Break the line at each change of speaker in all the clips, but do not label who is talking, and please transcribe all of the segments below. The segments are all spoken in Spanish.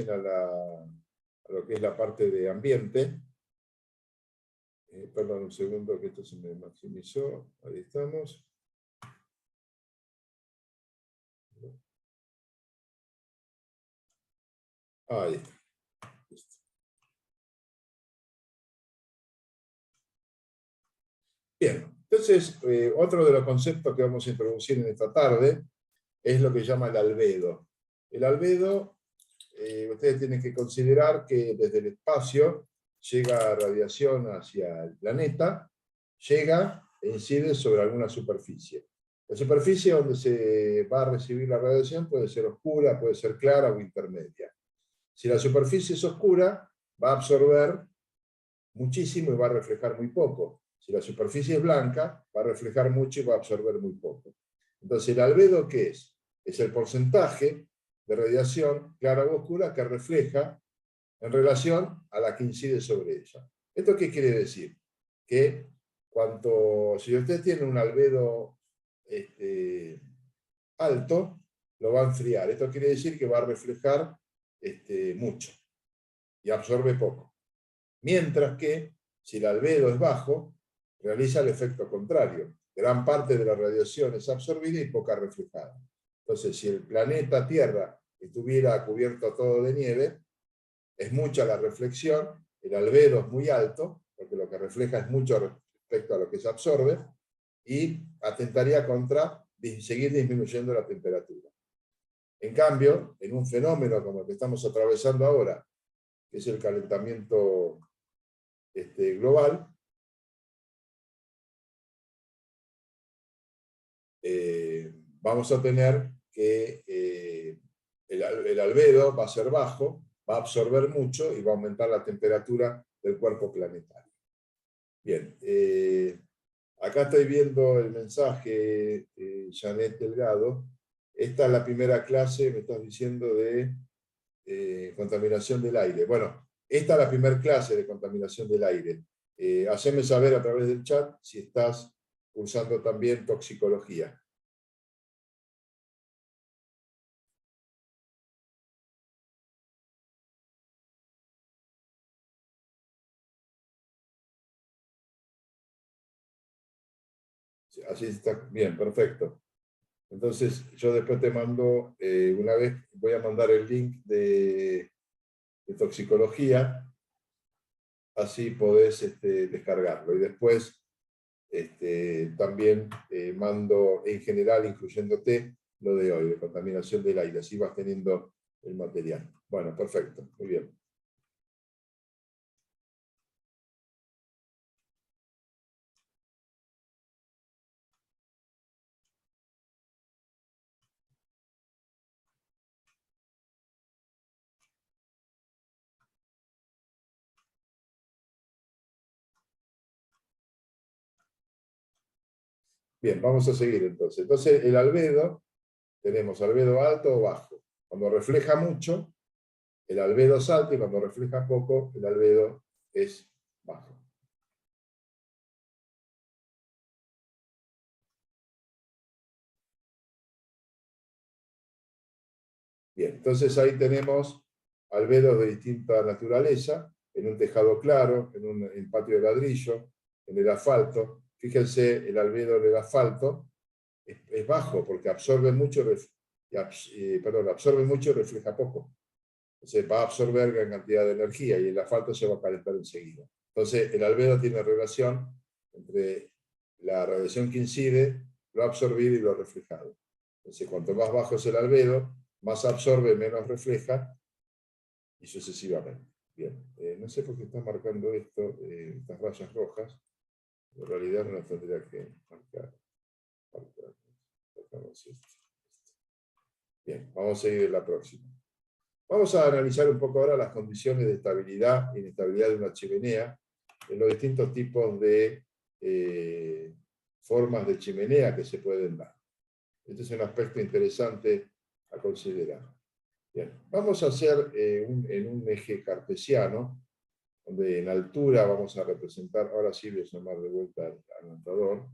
pasen a lo que es la parte de ambiente. Perdón un segundo que esto se me maximizó. Ahí estamos. Ahí está. Listo. Bien, entonces otro de los conceptos que vamos a introducir en esta tarde es lo que llama el albedo. El albedo, ustedes tienen que considerar que desde el espacio llega radiación hacia el planeta, llega e incide sobre alguna superficie. La superficie donde se va a recibir la radiación puede ser oscura, puede ser clara o intermedia. Si la superficie es oscura, va a absorber muchísimo y va a reflejar muy poco. Si la superficie es blanca, va a reflejar mucho y va a absorber muy poco. Entonces, ¿el albedo qué es? Es el porcentaje de radiación clara o oscura que refleja en relación a la que incide sobre ella. ¿Esto qué quiere decir? Que si usted tiene un albedo alto, lo va a enfriar. Esto quiere decir que va a reflejar mucho y absorbe poco. Mientras que, si el albedo es bajo, realiza el efecto contrario. Gran parte de la radiación es absorbida y poca reflejada. Entonces, si el planeta Tierra estuviera cubierto todo de nieve, es mucha la reflexión, el albedo es muy alto, porque lo que refleja es mucho respecto a lo que se absorbe, y atentaría contra seguir disminuyendo la temperatura. En cambio, en un fenómeno como el que estamos atravesando ahora, que es el calentamiento global, vamos a tener que el albedo va a ser bajo, va a absorber mucho y va a aumentar la temperatura del cuerpo planetario. Bien, acá estoy viendo el mensaje, Janet Delgado. Esta es la primera clase, me estás diciendo, de contaminación del aire. Bueno, esta es la primera clase de contaminación del aire. Haceme saber a través del chat si estás cursando también toxicología. Así está, bien, perfecto. Entonces, yo después te mando, una vez, voy a mandar el link de toxicología, así podés descargarlo. Y después también mando en general, incluyéndote, lo de hoy, de contaminación del aire, así vas teniendo el material. Bueno, perfecto, muy bien. Bien, vamos a seguir entonces. Entonces, el albedo, tenemos albedo alto o bajo. Cuando refleja mucho, el albedo es alto, y cuando refleja poco, el albedo es bajo. Bien, entonces ahí tenemos albedos de distinta naturaleza, en un tejado claro, en patio de ladrillo, en el asfalto. Fíjense, el albedo del asfalto es bajo porque absorbe mucho, absorbe mucho y refleja poco. Entonces va a absorber gran cantidad de energía y el asfalto se va a calentar enseguida. Entonces el albedo tiene relación entre la radiación que incide, lo absorbido y lo reflejado. Entonces cuanto más bajo es el albedo, más absorbe, menos refleja, y sucesivamente. Bien, no sé por qué está marcando esto, estas rayas rojas. En realidad no las tendría que marcar. Bien, vamos a seguir en la próxima. Vamos a analizar un poco ahora las condiciones de estabilidad e inestabilidad de una chimenea en los distintos tipos de formas de chimenea que se pueden dar. Este es un aspecto interesante a considerar. Bien, vamos a hacer en un eje cartesiano, donde en altura vamos a representar, ahora sí voy a llamar de vuelta al anotador.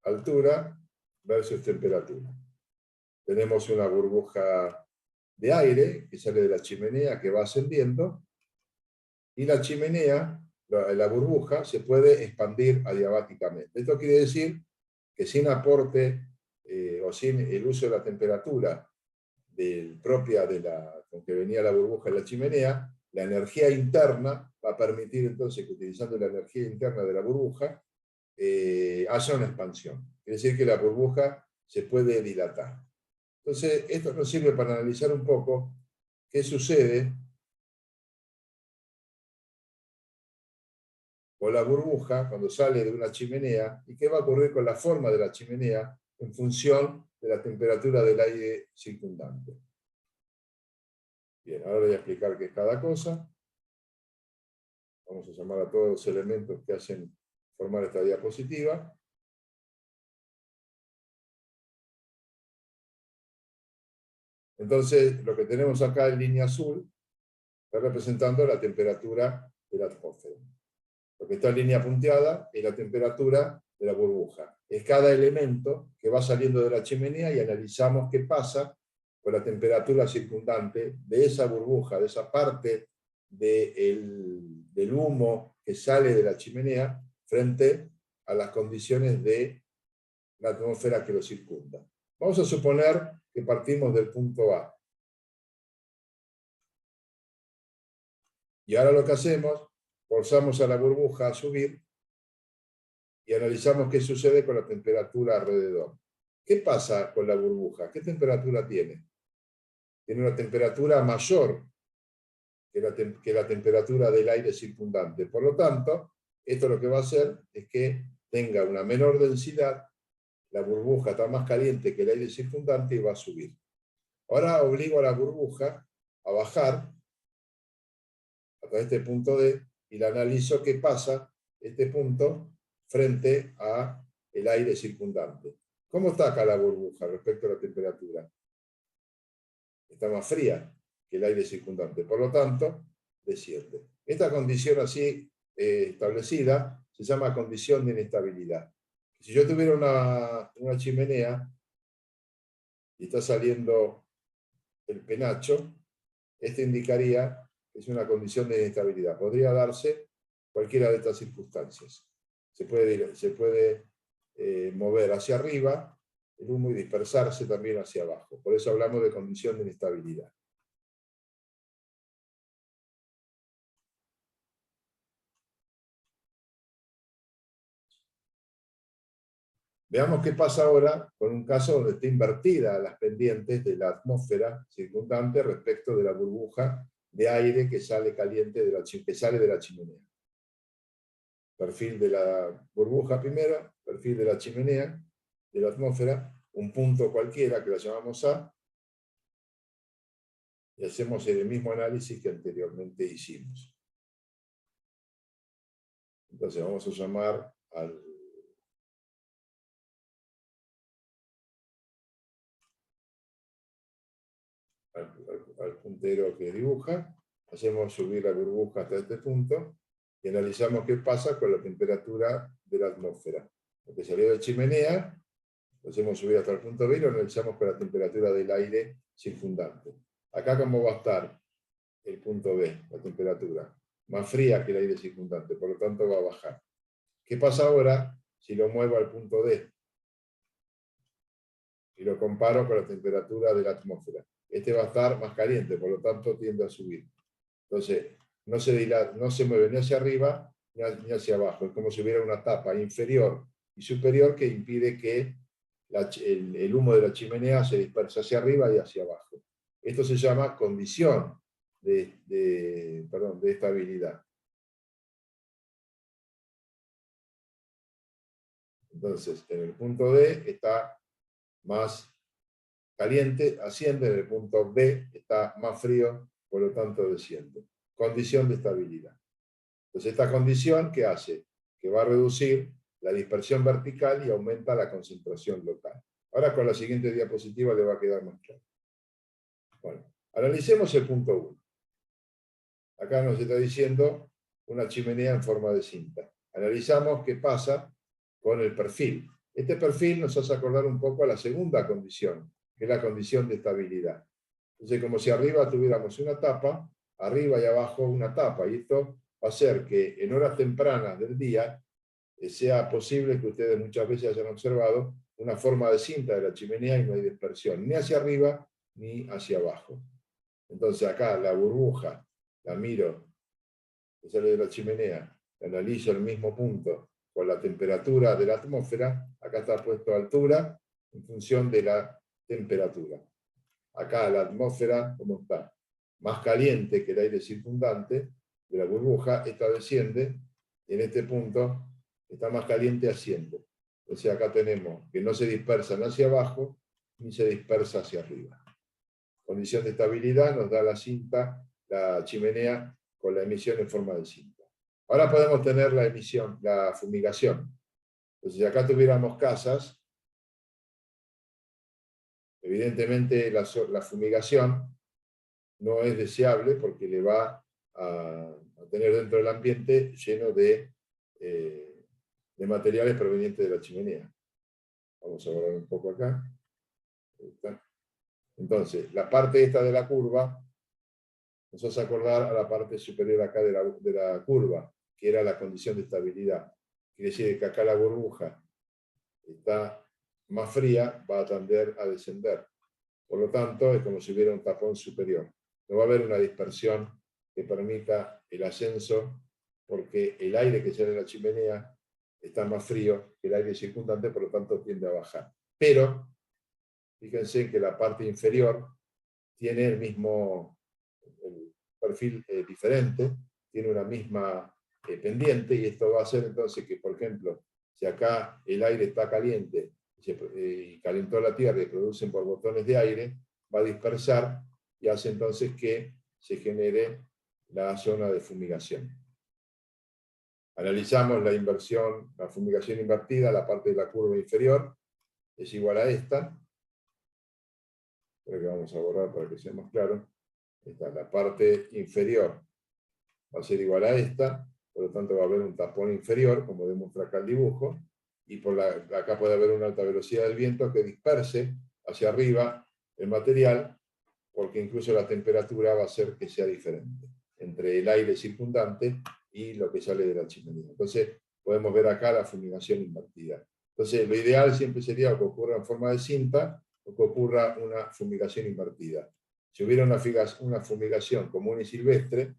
Altura versus temperatura. Tenemos una burbuja de aire que sale de la chimenea que va ascendiendo, y la chimenea, la burbuja, se puede expandir adiabáticamente. Esto quiere decir que sin aporte o sin el uso de la temperatura propia con que venía la burbuja en la chimenea, la energía interna va a permitir entonces que, utilizando la energía interna de la burbuja, haya una expansión. Quiere decir que la burbuja se puede dilatar. Entonces, esto nos sirve para analizar un poco qué sucede con la burbuja cuando sale de una chimenea y qué va a ocurrir con la forma de la chimenea en función de la temperatura del aire circundante. Bien, ahora voy a explicar qué es cada cosa. Vamos a llamar a todos los elementos que hacen formar esta diapositiva. Entonces, lo que tenemos acá en línea azul está representando la temperatura de la atmósfera. Lo que está en línea punteada es la temperatura de la burbuja. Es cada elemento que va saliendo de la chimenea y analizamos qué pasa con la temperatura circundante de esa burbuja, de esa parte del humo que sale de la chimenea frente a las condiciones de la atmósfera que lo circunda. Vamos a suponer que partimos del punto A. Y ahora lo que hacemos, forzamos a la burbuja a subir y analizamos qué sucede con la temperatura alrededor. ¿Qué pasa con la burbuja? ¿Qué temperatura tiene? Tiene una temperatura mayor que la temperatura del aire circundante. Por lo tanto, esto lo que va a hacer es que tenga una menor densidad, la burbuja está más caliente que el aire circundante y va a subir. Ahora obligo a la burbuja a bajar hasta este punto D y la analizo qué pasa este punto frente a el aire circundante. ¿Cómo está acá la burbuja respecto a la temperatura? Está más fría que el aire circundante, por lo tanto, desciende. Esta condición así establecida se llama condición de inestabilidad. Si yo tuviera una chimenea y está saliendo el penacho, esto indicaría que es una condición de inestabilidad. Podría darse cualquiera de estas circunstancias. Se puede mover hacia arriba el humo y dispersarse también hacia abajo. Por eso hablamos de condición de inestabilidad. Veamos qué pasa ahora con un caso donde está invertida las pendientes de la atmósfera circundante respecto de la burbuja de aire que sale caliente que sale de la chimenea. Perfil de la burbuja primero, perfil de la chimenea, de la atmósfera, un punto cualquiera que la llamamos A, y hacemos el mismo análisis que anteriormente hicimos. Entonces vamos a llamar al puntero que dibuja, hacemos subir la burbuja hasta este punto y analizamos qué pasa con la temperatura de la atmósfera. Lo que salió de la chimenea, lo hacemos subir hasta el punto B y lo analizamos con la temperatura del aire circundante. Acá, ¿cómo va a estar el punto B, la temperatura? Más fría que el aire circundante, por lo tanto va a bajar. ¿Qué pasa ahora si lo muevo al punto D? Y lo comparo con la temperatura de la atmósfera. Este va a estar más caliente, por lo tanto tiende a subir. Entonces, no se mueve ni hacia arriba ni hacia abajo. Es como si hubiera una tapa inferior y superior que impide que el humo de la chimenea se disperse hacia arriba y hacia abajo. Esto se llama condición de estabilidad. Entonces, en el punto D está más caliente, asciende, en el punto B está más frío, por lo tanto desciende. Condición de estabilidad. Entonces, esta condición, ¿qué hace? Que va a reducir la dispersión vertical y aumenta la concentración local. Ahora con la siguiente diapositiva le va a quedar más claro. Bueno, analicemos el punto 1. Acá nos está diciendo una chimenea en forma de cinta. Analizamos qué pasa con el perfil. Este perfil nos hace acordar un poco a la segunda condición, que es la condición de estabilidad. Entonces, como si arriba tuviéramos una tapa, arriba y abajo una tapa, y esto va a hacer que en horas tempranas del día sea posible que ustedes muchas veces hayan observado una forma de cinta de la chimenea y no hay dispersión, ni hacia arriba ni hacia abajo. Entonces acá la burbuja, la miro, que sale de la chimenea, la analizo en el mismo punto con la temperatura de la atmósfera, acá está puesto altura en función de la temperatura. Acá la atmósfera, ¿cómo está? Más caliente que el aire circundante de la burbuja, esta desciende, y en este punto está más caliente, asciende. Entonces acá tenemos que no se dispersan hacia abajo, ni se dispersa hacia arriba. Condición de estabilidad nos da la cinta, la chimenea, con la emisión en forma de cinta. Ahora podemos tener la emisión, la fumigación. Entonces, si acá tuviéramos casas, evidentemente la fumigación no es deseable porque le va a tener dentro del ambiente lleno de materiales provenientes de la chimenea. Vamos a borrar un poco acá. Ahí está. Entonces, la parte esta de la curva nos hace acordar a la parte superior acá de la curva, que era la condición de estabilidad. Quiere decir que acá la burbuja está más fría, va a tender a descender. Por lo tanto, es como si hubiera un tapón superior. No va a haber una dispersión que permita el ascenso, porque el aire que sale de la chimenea está más frío que el aire circundante, por lo tanto tiende a bajar. Pero, fíjense que la parte inferior tiene el mismo perfil diferente, tiene una misma pendiente, y esto va a hacer entonces que, por ejemplo, si acá el aire está caliente y calentó la tierra y producen borbotones de aire, va a dispersar y hace entonces que se genere la zona de fumigación. Analizamos la inversión, la fumigación invertida, la parte de la curva inferior es igual a esta. Creo que vamos a borrar para que sea más claro. Esta, la parte inferior va a ser igual a esta, por lo tanto va a haber un tapón inferior, como demuestra acá el dibujo, y acá puede haber una alta velocidad del viento que disperse hacia arriba el material, porque incluso la temperatura va a hacer que sea diferente entre el aire circundante y lo que sale de la chimenea. Entonces podemos ver acá la fumigación invertida. Entonces lo ideal siempre sería que ocurra en forma de cinta o que ocurra una fumigación invertida. Si hubiera una fumigación común y silvestre,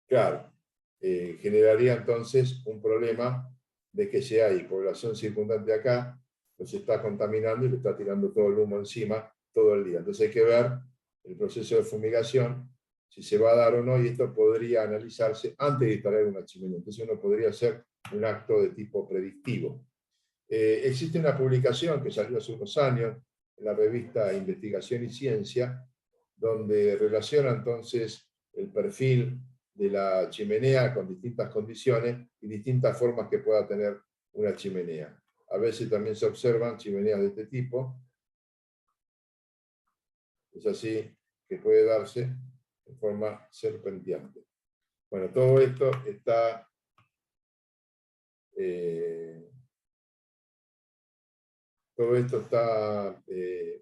claro, generaría entonces un problema de que si hay población circundante acá, los está contaminando y le está tirando todo el humo encima todo el día. Entonces hay que ver el proceso de fumigación, si se va a dar o no, y esto podría analizarse antes de instalar una chimenea. Entonces uno podría hacer un acto de tipo predictivo. Existe una publicación que salió hace unos años en la revista Investigación y Ciencia, donde relaciona entonces el perfil de la chimenea con distintas condiciones y distintas formas que pueda tener una chimenea. A veces también se observan chimeneas de este tipo. Es así que puede darse en forma serpenteante. Bueno, todo esto está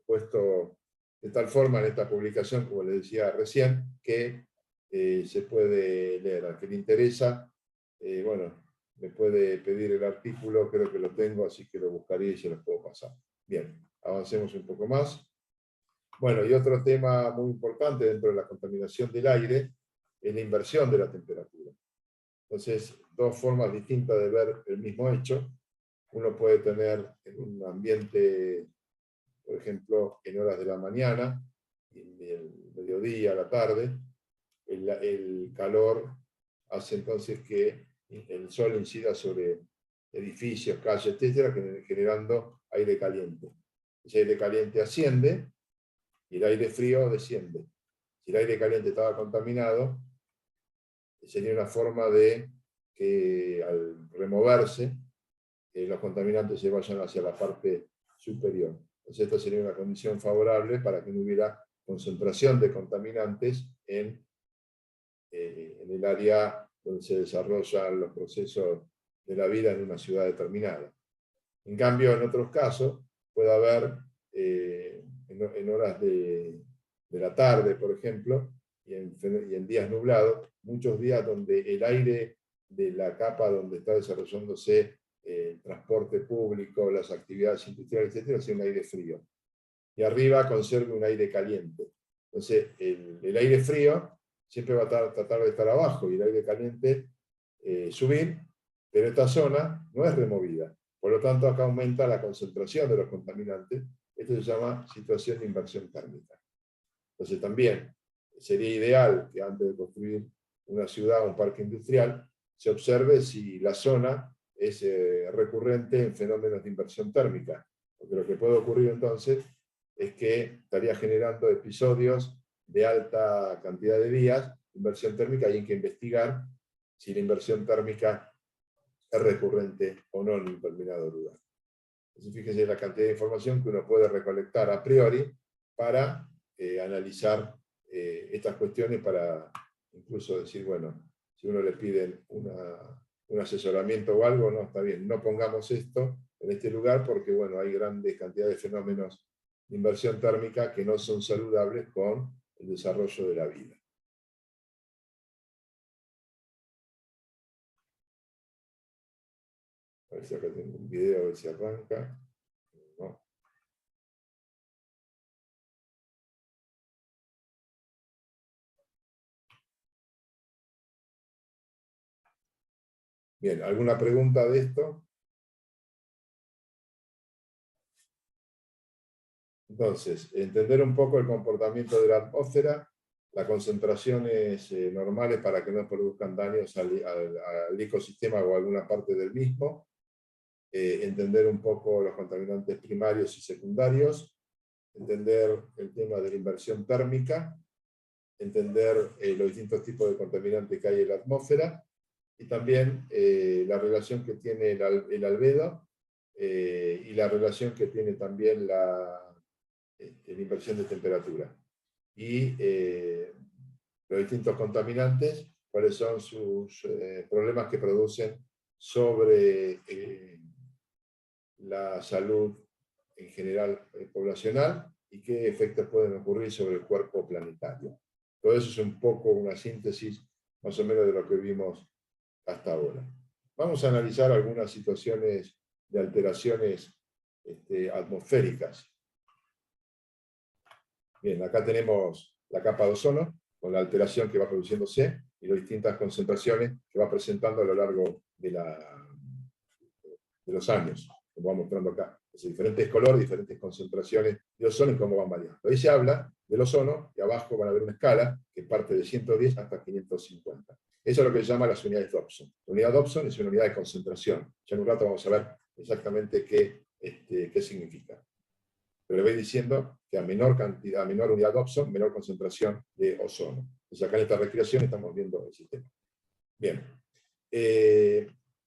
puesto de tal forma en esta publicación, como les decía recién, que se puede leer. Al que le interesa, bueno, me puede pedir el artículo, creo que lo tengo, así que lo buscaría y se los puedo pasar. Bien, avancemos un poco más. Bueno, y otro tema muy importante dentro de la contaminación del aire es la inversión de la temperatura. Entonces, dos formas distintas de ver el mismo hecho. Uno puede tener en un ambiente, por ejemplo, en horas de la mañana, en el mediodía, a la tarde, el calor hace entonces que el sol incida sobre edificios, calles, etcétera, generando aire caliente. Ese aire caliente asciende y el aire frío desciende. Si el aire caliente estaba contaminado, sería una forma de que al removerse, los contaminantes se vayan hacia la parte superior. Entonces esta sería una condición favorable para que no hubiera concentración de contaminantes en el área donde se desarrollan los procesos de la vida en una ciudad determinada. En cambio, en otros casos, puede haber en horas de la tarde, por ejemplo, y en días nublados, muchos días donde el aire de la capa donde está desarrollándose el transporte público, las actividades industriales, etc., sea un aire frío. Y arriba conserve un aire caliente. Entonces, el aire frío siempre va a tratar de estar abajo y el aire caliente subir, pero esta zona no es removida. Por lo tanto, acá aumenta la concentración de los contaminantes. Esto se llama situación de inversión térmica. Entonces, también sería ideal que antes de construir una ciudad o un parque industrial, se observe si la zona es recurrente en fenómenos de inversión térmica. Porque lo que puede ocurrir entonces es que estaría generando episodios de alta cantidad de días de inversión térmica, y hay que investigar si la inversión térmica es recurrente o no en un determinado lugar. Entonces, fíjense la cantidad de información que uno puede recolectar a priori para analizar estas cuestiones, para incluso decir, bueno, si uno le pide un asesoramiento o algo, no, está bien, no pongamos esto en este lugar porque, bueno, hay grandes cantidades de fenómenos de inversión térmica que no son saludables con el desarrollo de la vida. A ver si acá tengo un video, a ver si arranca. No. Bien, ¿alguna pregunta de esto? Entonces, entender un poco el comportamiento de la atmósfera, las concentraciones normales para que no produzcan daños al ecosistema o a alguna parte del mismo, entender un poco los contaminantes primarios y secundarios, entender el tema de la inversión térmica, entender los distintos tipos de contaminantes que hay en la atmósfera, y también la relación que tiene el albedo y la relación que tiene también la inversión de temperatura. Y los distintos contaminantes, cuáles son sus problemas que producen sobre la salud en general poblacional, y qué efectos pueden ocurrir sobre el cuerpo planetario. Todo eso es un poco una síntesis más o menos de lo que vimos hasta ahora. Vamos a analizar algunas situaciones de alteraciones atmosféricas. Bien, acá tenemos la capa de ozono, con la alteración que va produciéndose y las distintas concentraciones que va presentando a lo largo de los años, como va mostrando acá. Es diferentes colores, diferentes concentraciones de ozono y cómo van variando. Ahí se habla del ozono, y abajo van a ver una escala que parte de 110 hasta 550. Eso es lo que se llama las unidades Dobson. La unidad Dobson es una unidad de concentración. Ya en un rato vamos a ver exactamente qué significa. Pero le voy diciendo que a menor cantidad, a menor unidad Dobson, menor concentración de ozono. Entonces acá en esta recreación estamos viendo el sistema. Bien.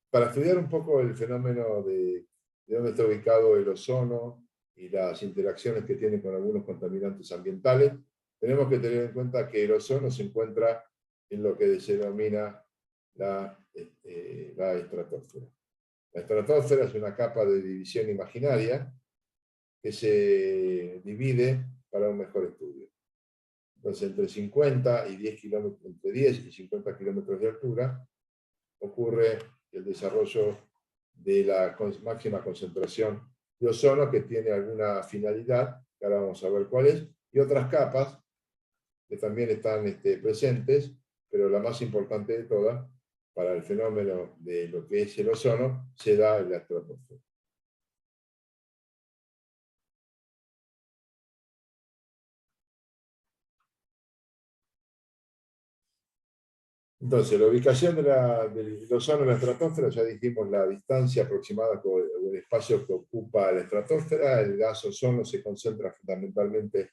Para estudiar un poco el fenómeno de dónde está ubicado el ozono y las interacciones que tiene con algunos contaminantes ambientales, tenemos que tener en cuenta que el ozono se encuentra en lo que se denomina la estratosfera. La estratosfera es una capa de división imaginaria que se divide para un mejor estudio. Entonces, entre 50 y 10 kilómetros, entre 10 y 50 kilómetros de altura, ocurre el desarrollo de la máxima concentración de ozono, que tiene alguna finalidad, que ahora vamos a ver cuál es, y otras capas que también están presentes, pero la más importante de todas, para el fenómeno de lo que es el ozono, se da en la estratosfera. Entonces, la ubicación del ozono en la estratosfera, ya dijimos la distancia aproximada con el espacio que ocupa la estratosfera. El gas ozono se concentra fundamentalmente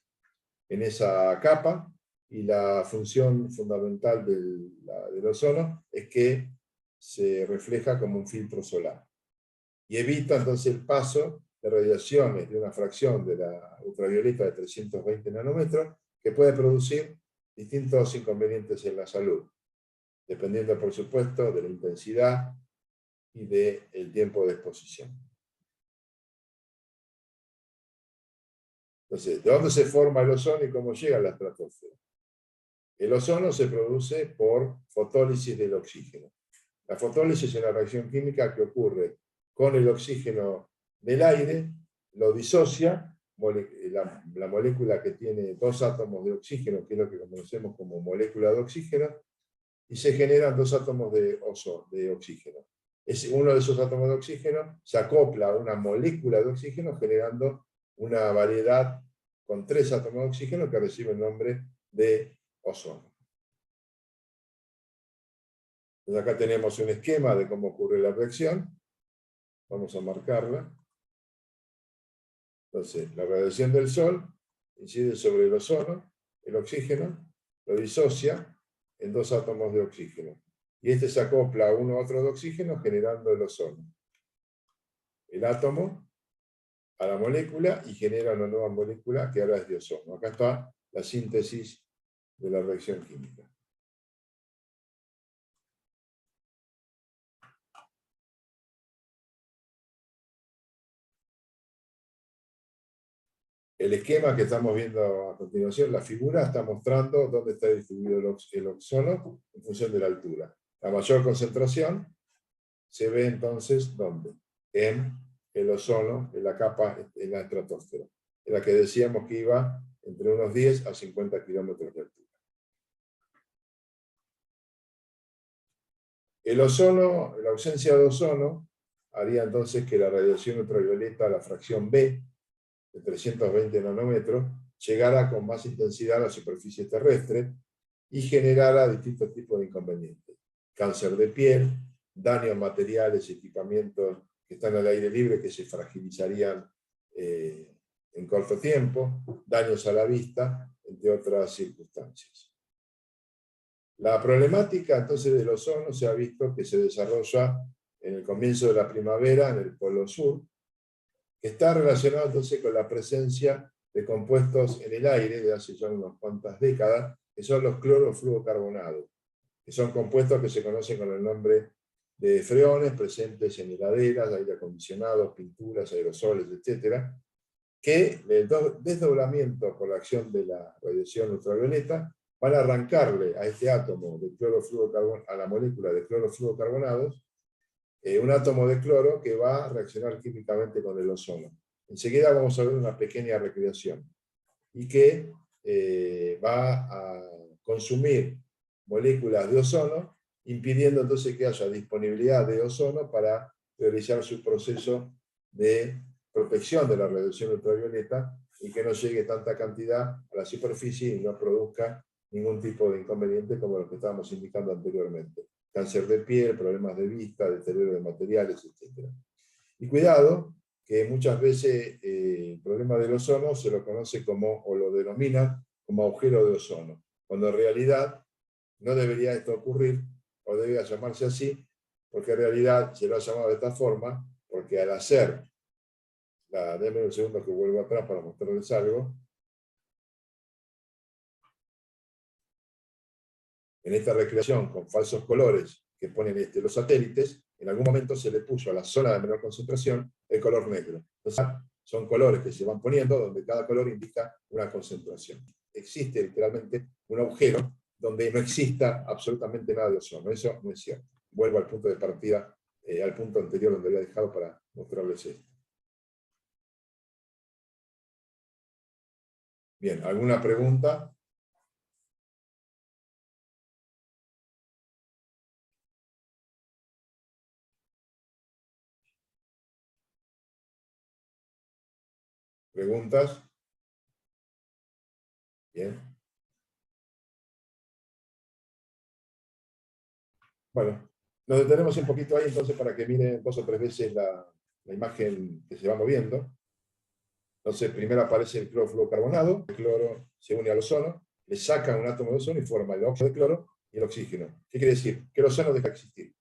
en esa capa, y la función fundamental del ozono es que se refleja como un filtro solar y evita entonces el paso de radiaciones de una fracción de la ultravioleta de 320 nanómetros, que puede producir distintos inconvenientes en la salud, dependiendo, por supuesto, de la intensidad y del tiempo de exposición. Entonces, ¿de dónde se forma el ozono y cómo llega a la estratosfera? El ozono se produce por fotólisis del oxígeno. La fotólisis es una reacción química que ocurre con el oxígeno del aire, lo disocia, la molécula que tiene 2 átomos de oxígeno, que es lo que conocemos como molécula de oxígeno, y se generan 2 átomos de oxígeno. Uno de esos átomos de oxígeno se acopla a una molécula de oxígeno generando una variedad con 3 átomos de oxígeno que recibe el nombre de ozono. Entonces acá tenemos un esquema de cómo ocurre la reacción. Vamos a marcarla. Entonces, la radiación del Sol incide sobre el ozono, el oxígeno, lo disocia en 2 átomos de oxígeno. Y este se acopla a uno a otro de oxígeno generando el ozono. El átomo a la molécula y genera una nueva molécula que ahora es de ozono. Acá está la síntesis de la reacción química. El esquema que estamos viendo a continuación, la figura, está mostrando dónde está distribuido el ozono en función de la altura. La mayor concentración se ve entonces, ¿dónde? En el ozono, en la capa, en la estratosfera, en la que decíamos que iba entre unos 10 a 50 kilómetros de altura. El ozono, la ausencia de ozono, haría entonces que la radiación ultravioleta, la fracción B, de 320 nanómetros, llegara con más intensidad a la superficie terrestre y generara distintos tipos de inconvenientes. Cáncer de piel, daño a materiales y equipamientos que están al aire libre que se fragilizarían en corto tiempo, daños a la vista, entre otras circunstancias. La problemática entonces del ozono se ha visto que se desarrolla en el comienzo de la primavera en el Polo Sur, que está relacionado entonces con la presencia de compuestos en el aire de hace ya unas cuantas décadas, que son los clorofluorocarbonados, que son compuestos que se conocen con el nombre de freones, presentes en heladeras, aire acondicionados, pinturas, aerosoles, etc., que el desdoblamiento por la acción de la radiación ultravioleta van a arrancarle a este átomo de clorofluorocarbonados, a la molécula de clorofluorocarbonados, un átomo de cloro que va a reaccionar químicamente con el ozono. Enseguida vamos a ver una pequeña recreación y que va a consumir moléculas de ozono, impidiendo entonces que haya disponibilidad de ozono para realizar su proceso de protección de la radiación ultravioleta y que no llegue tanta cantidad a la superficie y no produzca ningún tipo de inconveniente como los que estábamos indicando anteriormente. Cáncer de piel, problemas de vista, deterioro de materiales, etc. Y cuidado, que muchas veces el problema del ozono se lo conoce como, o lo denomina como agujero de ozono, cuando en realidad no debería esto ocurrir, o debería llamarse así, porque en realidad se lo ha llamado de esta forma, porque al hacer, denme un segundo que vuelvo atrás para mostrarles algo, en esta recreación con falsos colores que ponen los satélites, en algún momento se le puso a la zona de menor concentración el color negro. Entonces, son colores que se van poniendo donde cada color indica una concentración. Existe literalmente un agujero donde no exista absolutamente nada de ozono. Eso no es cierto. Vuelvo al punto de partida, al punto anterior donde había dejado para mostrarles esto. Bien, ¿alguna pregunta? ¿Preguntas? Bien. Bueno, nos detenemos un poquito ahí entonces para que miren 2 o 3 veces la imagen que se va moviendo. Entonces primero aparece el clorofluorocarbonado, el cloro se une al ozono, le sacan un átomo de ozono y forma el óxido de cloro y el oxígeno. ¿Qué quiere decir? Que el ozono deja de existir.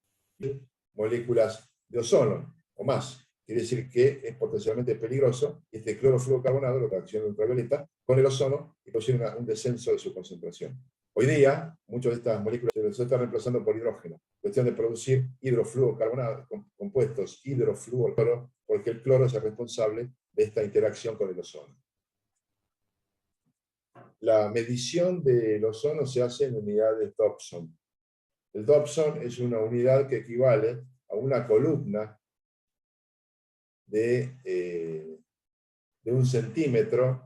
Moléculas de ozono o más. Quiere decir que es potencialmente peligroso y este clorofluorocarbonato lo reacciona ultravioleta con el ozono y consigue un descenso de su concentración. Hoy día, muchas de estas moléculas se están reemplazando por hidrógeno. Cuestión de producir hidrofluorocarbonados, compuestos hidrofluorocloro, porque el cloro es el responsable de esta interacción con el ozono. La medición del ozono se hace en unidades Dobson. El Dobson es una unidad que equivale a una columna de 1 centímetro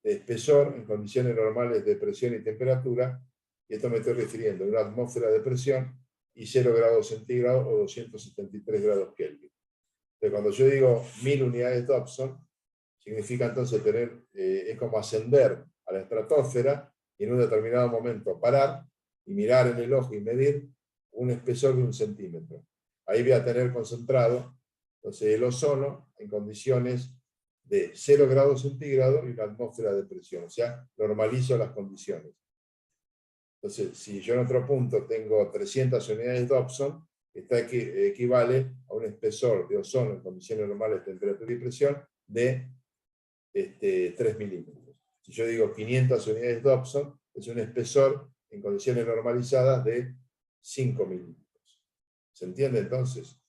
de espesor en condiciones normales de presión y temperatura, y esto me estoy refiriendo a una atmósfera de presión y 0 grados centígrados o 273 grados Kelvin. Entonces, cuando yo digo 1000 unidades Dobson, significa entonces es como ascender a la estratosfera y en un determinado momento parar y mirar en el ojo y medir un espesor de 1 centímetro. Ahí voy a tener concentrado entonces el ozono en condiciones de 0 grados centígrados y una atmósfera de presión, o sea, normalizo las condiciones. Entonces, si yo en otro punto tengo 300 unidades Dobson, equivale a un espesor de ozono en condiciones normales de temperatura y presión de 3 milímetros. Si yo digo 500 unidades Dobson, es un espesor en condiciones normalizadas de 5 milímetros. ¿Se entiende entonces?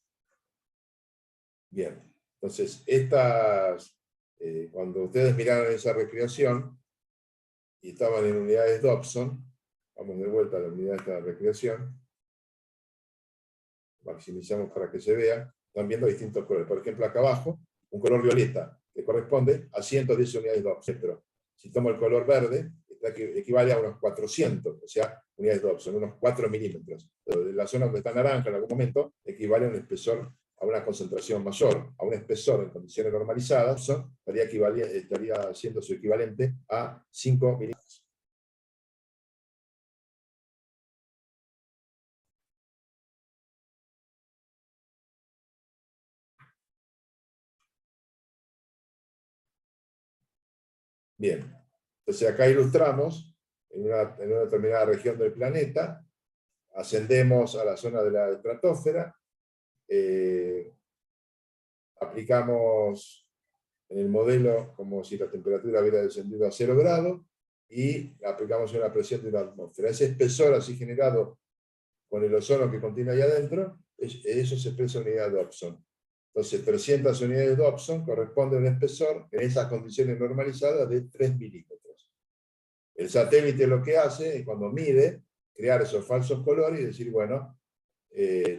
Bien. Entonces, cuando ustedes miraron esa recreación y estaban en unidades Dobson, vamos de vuelta a la unidad de esta recreación, maximizamos para que se vea, están viendo distintos colores. Por ejemplo, acá abajo, un color violeta, que corresponde a 110 unidades Dobson. Pero si tomo el color verde, equivale a unos 400, o sea, unidades Dobson, unos 4 milímetros. De la zona donde está naranja en algún momento, equivale a un espesor, a una concentración mayor, a un espesor en condiciones normalizadas, estaría siendo su equivalente a 5 milímetros. Bien, entonces acá ilustramos en una determinada región del planeta, ascendemos a la zona de la estratosfera, aplicamos en el modelo como si la temperatura hubiera descendido a 0 grados y aplicamos una presión de una atmósfera. Ese espesor así generado con el ozono que contiene ahí adentro, eso se expresa en unidad de Dobson. Entonces, 300 unidades de Dobson corresponde a un espesor en esas condiciones normalizadas de 3 milímetros. El satélite lo que hace es, cuando mide, crear esos falsos colores y decir, bueno,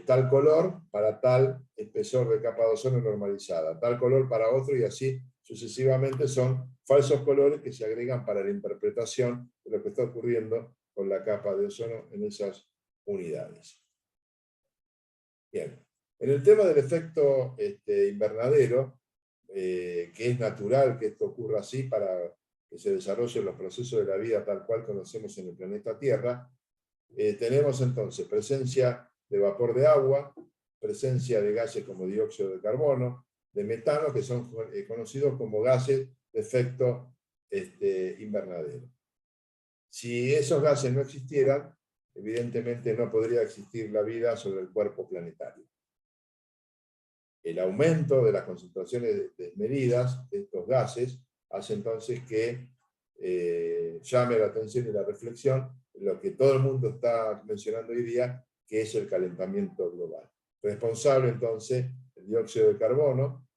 tal color para tal espesor de capa de ozono normalizada, tal color para otro, y así sucesivamente son falsos colores que se agregan para la interpretación de lo que está ocurriendo con la capa de ozono en esas unidades. Bien, en el tema del efecto invernadero, que es natural que esto ocurra así para que se desarrollen los procesos de la vida tal cual conocemos en el planeta Tierra, tenemos entonces presencia de vapor de agua, presencia de gases como dióxido de carbono, de metano, que son conocidos como gases de efecto invernadero. Si esos gases no existieran, evidentemente no podría existir la vida sobre el cuerpo planetario. El aumento de las concentraciones desmedidas de estos gases hace entonces que llame la atención y la reflexión lo que todo el mundo está mencionando hoy día, que es el calentamiento global. Responsable entonces el dióxido de carbono,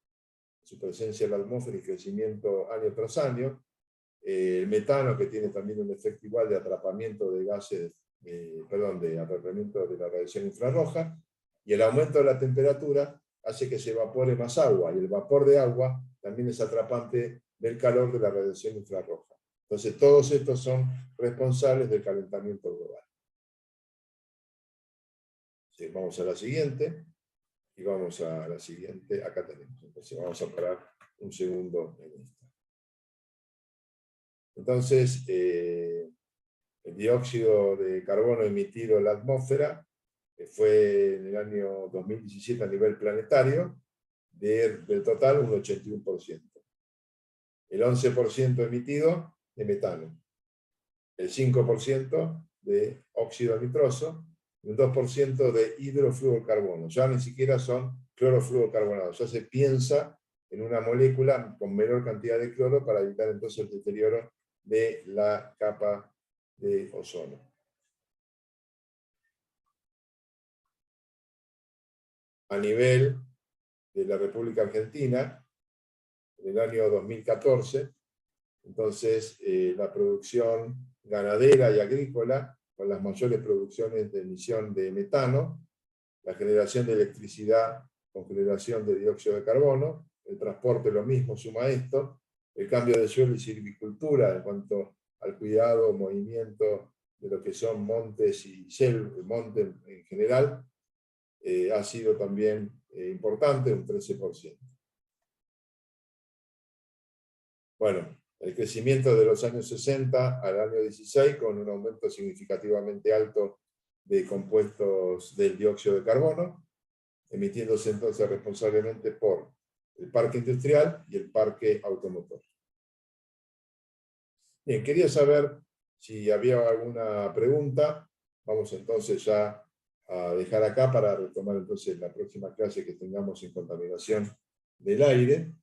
su presencia en la atmósfera y crecimiento año tras año, el metano, que tiene también un efecto igual de atrapamiento de gases, de atrapamiento de la radiación infrarroja, y el aumento de la temperatura hace que se evapore más agua, y el vapor de agua también es atrapante del calor de la radiación infrarroja. Entonces, todos estos son responsables del calentamiento global. Sí, vamos a la siguiente, y vamos a la siguiente, acá tenemos. Entonces, vamos a parar un segundo en esto. Entonces, el dióxido de carbono emitido en la atmósfera, que fue en el año 2017 a nivel planetario, del total un 81%. El 11% emitido de metano, el 5% de óxido nitroso, y un 2% de hidrofluorocarbono. Ya ni siquiera son clorofluorocarbonados, ya se piensa en una molécula con menor cantidad de cloro para evitar entonces el deterioro de la capa de ozono. A nivel de la República Argentina, en el año 2014, entonces la producción ganadera y agrícola, con las mayores producciones de emisión de metano, la generación de electricidad con generación de dióxido de carbono, el transporte lo mismo suma esto, el cambio de suelo y silvicultura en cuanto al cuidado o movimiento de lo que son montes y montes en general, ha sido también importante, un 13%. Bueno, el crecimiento de los años 60 al año 16, con un aumento significativamente alto de compuestos del dióxido de carbono, emitiéndose entonces responsablemente por el parque industrial y el parque automotor. Bien, quería saber si había alguna pregunta. Vamos entonces ya a dejar acá para retomar entonces la próxima clase que tengamos en contaminación del aire.